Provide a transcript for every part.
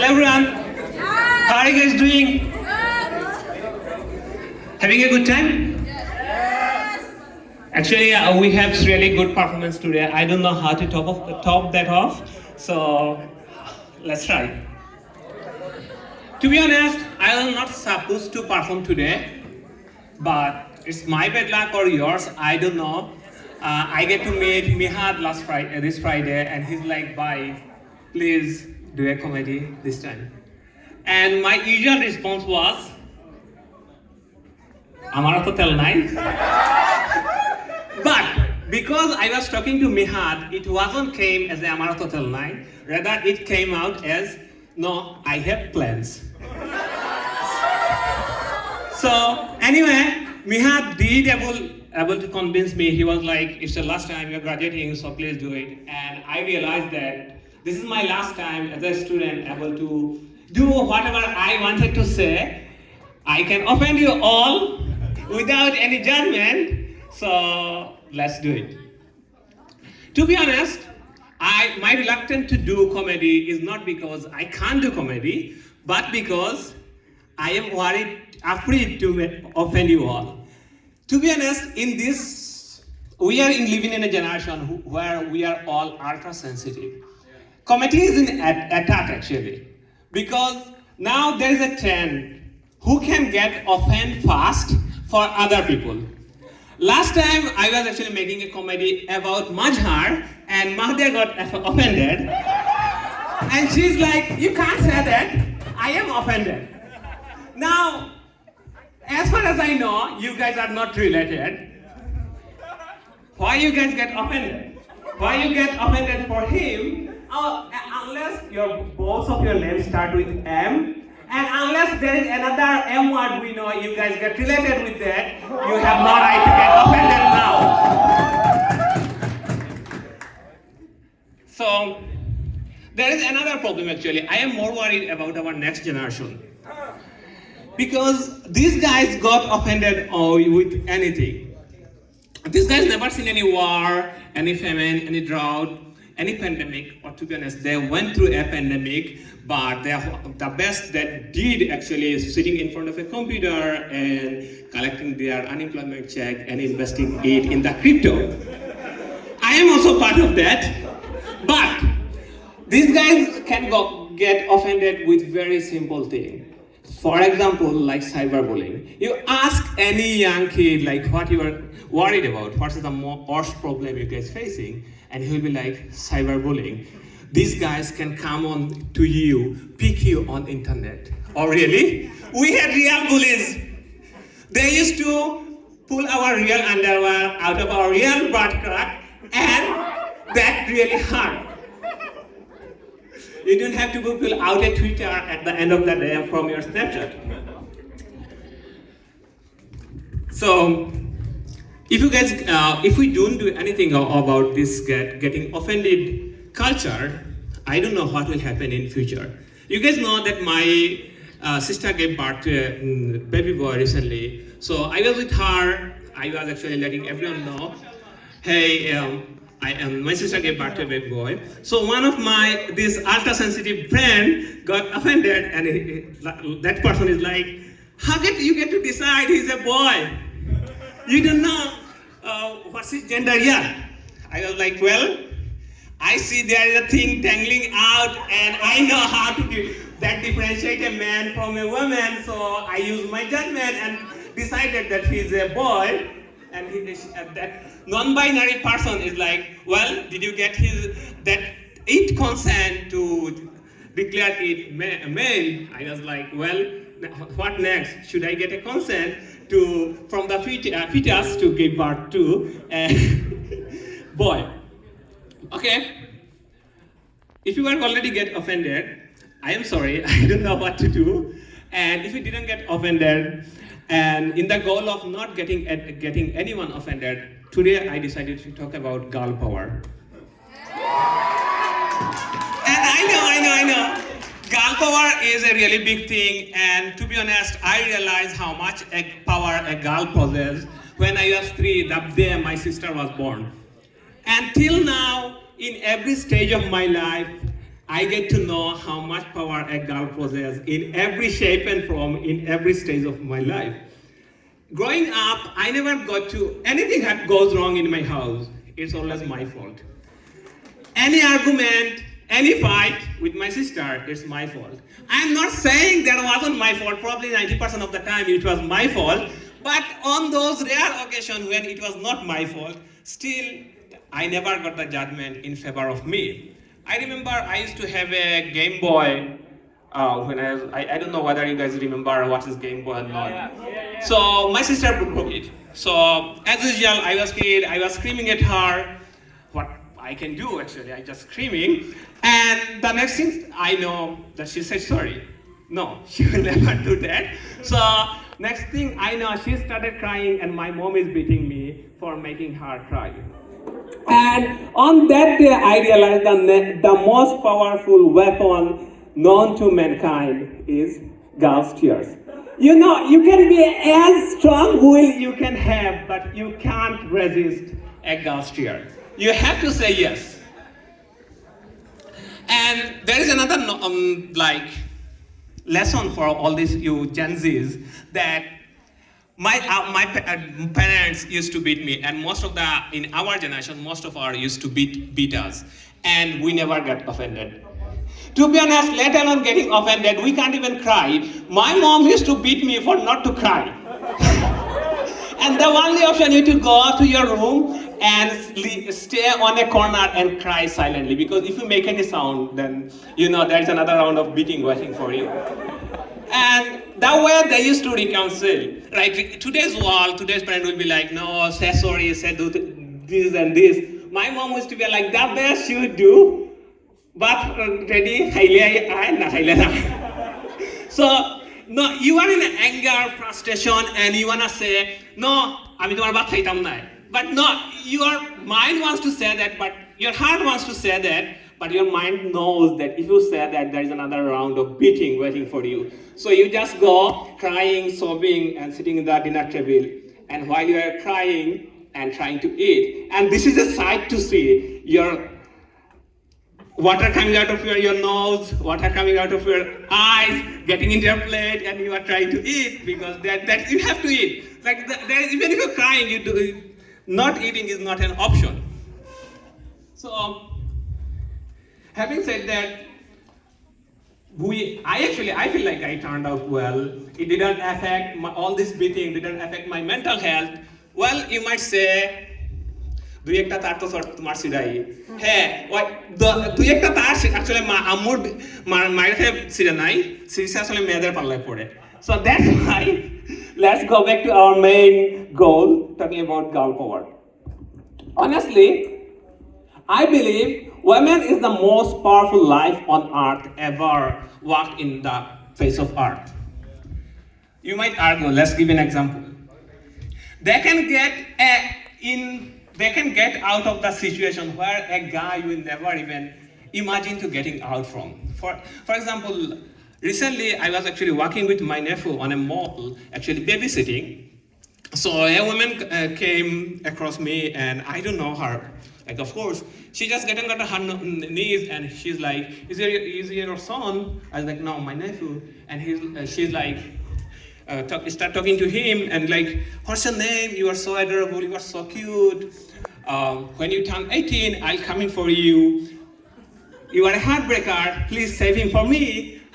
Hello everyone. How are you guys doing? Having a good time? Actually, we have really good performance today. I don't know how to top that off. So let's try. To be honest, I was not supposed to perform today, but it's my bad luck or yours. I don't know. I get to meet Mihad this Friday, and he's like, "Bye, please do a comedy this time." And my usual response was, "Amara to tell nine." But because I was talking to Mihad, it wasn't came as a Amara to tell nine. Rather, it came out as, "No, I have plans." So anyway, Mihad did able to convince me. He was like, "It's the last time you're graduating, so please do it." And I realized that this is my last time as a student able to do whatever I wanted to say. I can offend you all without any judgment, so let's do it. To be honest, my reluctance to do comedy is not because I can't do comedy, but because I am afraid to offend you all. To be honest, we are living in a generation where we are all ultra sensitive. Comedy is in attack actually, because now there is a trend who can get offended fast for other people. Last time I was actually making a comedy about Majhar, and Mahdia got offended, and she's like, "You can't say that, I am offended." Now, as far as I know, you guys are not related. Why you guys get offended? Why you get offended for him? Unless both of your names start with M, and unless there is another M word we know, you guys get related with that, you have no right to get offended now. So, there is another problem actually. I am more worried about our next generation. Because these guys got offended with anything. These guys never seen any war, any famine, any drought, any pandemic, or to be honest, they went through a pandemic, but the best that did actually is sitting in front of a computer and collecting their unemployment check and investing it in the crypto. I am also part of that, but these guys can get offended with very simple things. For example, like cyberbullying. You ask any young kid like what you are worried about, what is the worst problem you guys facing, and he will be like, cyberbullying. These guys can come on to you, pick you on internet. Oh really? We had real bullies. They used to pull our real underwear out of our real butt crack, and that really hurt. You don't have to go fill out a Twitter at the end of the day from your Snapchat. So, if we don't do anything about this getting offended culture, I don't know what will happen in future. You guys know that my sister gave birth to a baby boy recently. So I was with her. I was actually letting everyone know, hey, my sister gave birth to a baby boy. So one of this ultra sensitive friend got offended, and that person is like, "How you get to decide he's a boy? You don't know what's his gender yet." I was like, "Well, I see there is a thing dangling out, and I know how to differentiate a man from a woman. So I used my judgment and decided that he's a boy." And that non-binary person is like, "Well, did you get it consent to declare it male?" I was like, "Well, what next? Should I get a consent from the fetus to give birth to a boy?" Okay. If you are already get offended, I am sorry. I don't know what to do. And if you didn't get offended, and in the goal of not getting anyone offended, today I decided to talk about girl power. And I know. Girl power is a really big thing, and to be honest, I realized how much power a girl possesses when I was 3, the day my sister was born. And till now, in every stage of my life, I get to know how much power a girl possesses in every shape and form, in every stage of my life. Growing up, I never got to, anything that goes wrong in my house, it's always my fault. Any argument, any fight with my sister, it's my fault. I'm not saying that wasn't my fault, probably 90% of the time it was my fault, but on those rare occasions when it was not my fault, still, I never got the judgment in favor of me. I remember I used to have a Game Boy when I don't know whether you guys remember what is Game Boy or not. So my sister broke it. So as usual, I was kid, I was screaming at her. What I can do actually, I just screaming. And the next thing I know that she said sorry. No, she will never do that. So next thing I know, she started crying and my mom is beating me for making her cry. And on that day, I realized the most powerful weapon known to mankind is girls' tears. You know, you can be as strong will you can have, but you can't resist a girl's tear. You have to say yes. And there is another lesson for all these you Gen Zs that my parents used to beat me, and in our generation, most of our used to beat us, and we never got offended. To be honest, let alone getting offended, we can't even cry. My mom used to beat me for not to cry. And the only option is to go to your room and stay on a corner and cry silently, because if you make any sound, then you know there's another round of beating waiting for you. And that way they used to reconcile. Like today's world, today's parent will be like, no, say sorry, say do this and this. My mom used to be like, the best you do, but ready, so no, you are in anger, frustration, and you wanna say, no, I'm but no, your mind wants to say that, but your heart wants to say that, but your mind knows that if you say that, there is another round of beating waiting for you. So you just go crying, sobbing, and sitting in the dinner table. And while you are crying and trying to eat, and this is a sight to see, your water coming out of your nose, water coming out of your eyes, getting into your plate, and you are trying to eat because that you have to eat. Like even if you're crying, not eating is not an option. So, having said that, I feel like I turned out well. It didn't affect all this beating, didn't affect my mental health. Well, you might say, দুই একটা তার তো তোমার সিরাই হ্যাঁ দুই একটা তার আসলে আম্মুর মায়ের সিরা নাই সিরিজে আসলে মেয়েদের পাল্লায় পড়ে so that's why let's go back to our main goal talking about girl power. Honestly, I believe women is the most powerful life on earth ever walked in the face of earth. You might argue, let's give an example. They can get out of the situation where a guy will never even imagine to getting out from. For example, recently I was actually walking with my nephew on a mall, actually babysitting. So a woman came across me and I don't know her. Like of course, she just getting on her knees and she's like, is he your son? I was like, no, my nephew. And she's like, start talking to him and like, what's your name? You are so adorable, you are so cute. When you turn 18, I'll come in for you. You are a heartbreaker, please save him for me.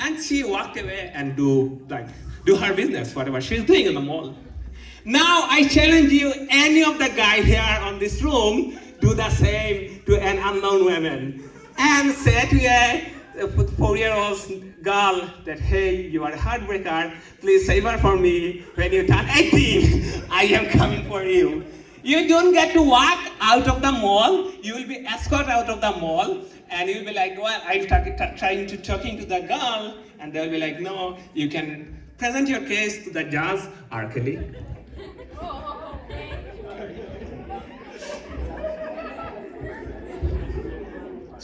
And she walked away and do her business, whatever she's doing in the mall. Now I challenge you, any of the guys here on this room, do the same to an unknown woman. And say to a 4-year-old girl that, hey, you are a heartbreaker, please save her for me. When you turn 18, I am coming for you. You don't get to walk out of the mall, you will be escorted out of the mall, and you'll be like, well, I'm talking to the girl, and they'll be like, no, you can present your case to the judge, Arkeli.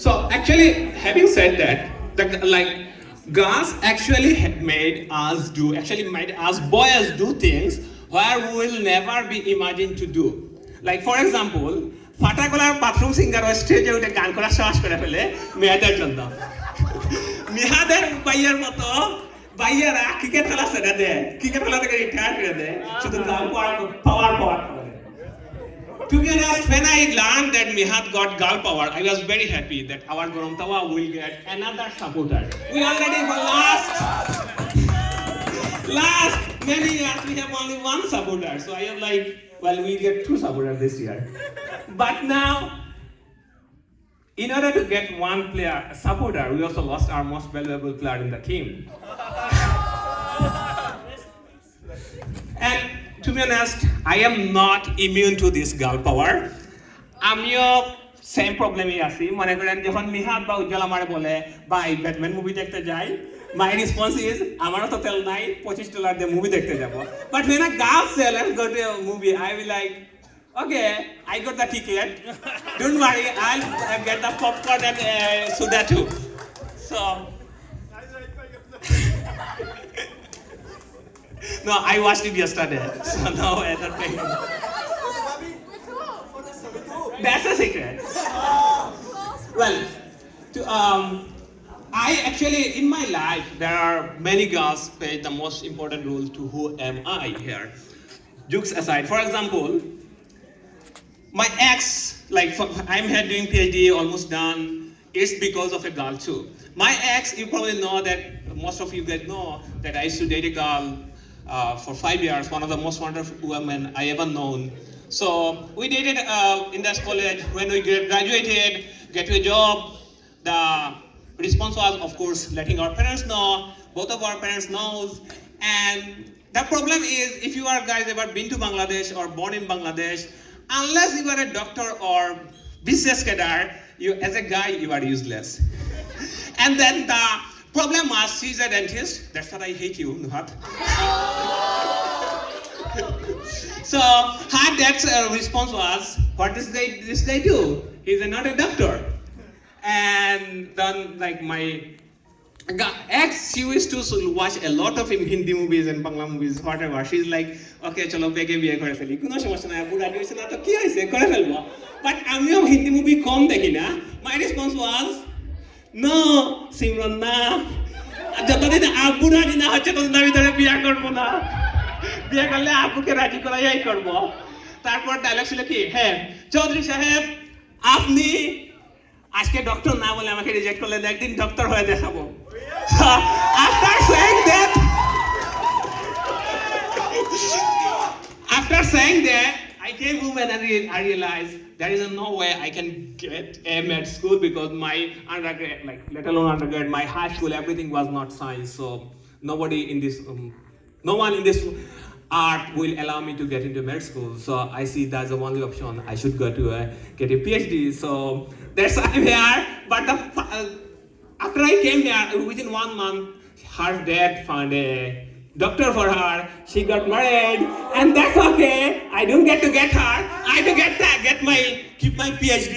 So actually, having said that, girls actually made us boys do things where we will never be imagined to do. Like for example, ফাটাকলার bathroom singer স্টেজে উঠে গান করা সাহস করে ফেলে মেয়েদের জন্য মিহাদের বাইয়ার মতো বাইয়ারা ক্রিকেট খেলা ছেড়ে দেয় ক্রিকেট খেলা থেকে রিটায়ার করে দেয় শুধু গাল পাওয়ার করে To be honest, when I learned that Mihad got girl power, I was very happy that our Gorom Tawa will get another supporter. We already for last many years we have only one supporter. So I am like, well, we get two supporters this year. But now, in order to get one player, a supporter, we also lost our most valuable player in the team. And to be honest, I am not immune to this girl power. আমিও same প্রবলেমই আছি মনে করেন যখন মিহাদ বা উজ্জ্বল আমারে বলে ভাই Batman movie দেখতে যাই মাই রেসপন্স ইজ আমারও তো তেল নাই $25 দিয়ে মুভি দেখতে যাব but when a girl say let's go to a movie I will like okay I got the ticket don't worry I'll get the popcorn and soda too so No, I watched it yesterday. So now I don't pay. That's a secret. Well, I actually, in my life, there are many girls play the most important role to who am I here. Jokes aside, for example, my ex, I'm here doing PhD, almost done. It's because of a girl too. My ex, you probably know that, most of you guys know that I used to date a girl for 5 years, one of the most wonderful women I ever known. So we dated in that college. When we graduated, get to a job, the response was, of course, letting our parents know. Both of our parents knows. And the problem is, if you are guys ever been to Bangladesh or born in Bangladesh, unless you are a doctor or business cadre, you as a guy, you are useless. And then the problem was, she's a dentist. That's what I hate you, Nuhat. So her dad's response was, what does this guy do? He's not a doctor. And then my ex, she used to watch a lot of Hindi movies and Bangla movies, whatever. She's like, okay, chalo bege biye kore feli. Kuno সমস্যা নাই, বুড়া হইছে না তো কি হইছে করে ফেলবো। But আমিও হিন্দি মুভি কম দেখি না। My response was, no, Simran na. যতদিন আব্বু রাজি না হচ্ছে ততদিন আমি ধরে বিয়ে করবো না বিয়ে করলে আব্বুকে রাজি করাই করবো তারপর ডায়লগ ছিল কি হ্যাঁ চৌধুরী সাহেব আপনি আজকে ডক্টর না বলে আমাকে রিজেক্ট করলে একদিন ডক্টর হয়ে দেখাবো after saying that I came home and I realized there is no way I can get a med school because my undergrad, let alone undergrad, my high school, everything was not science. So nobody in this, no one in this art will allow me to get into med school. So I see that's the only option. I should go to get a PhD. So that's why I'm here. But after I came here, within 1 month, her dad found a doctor for her, she got married, and that's okay. I don't get to get her. I have to keep my PhD.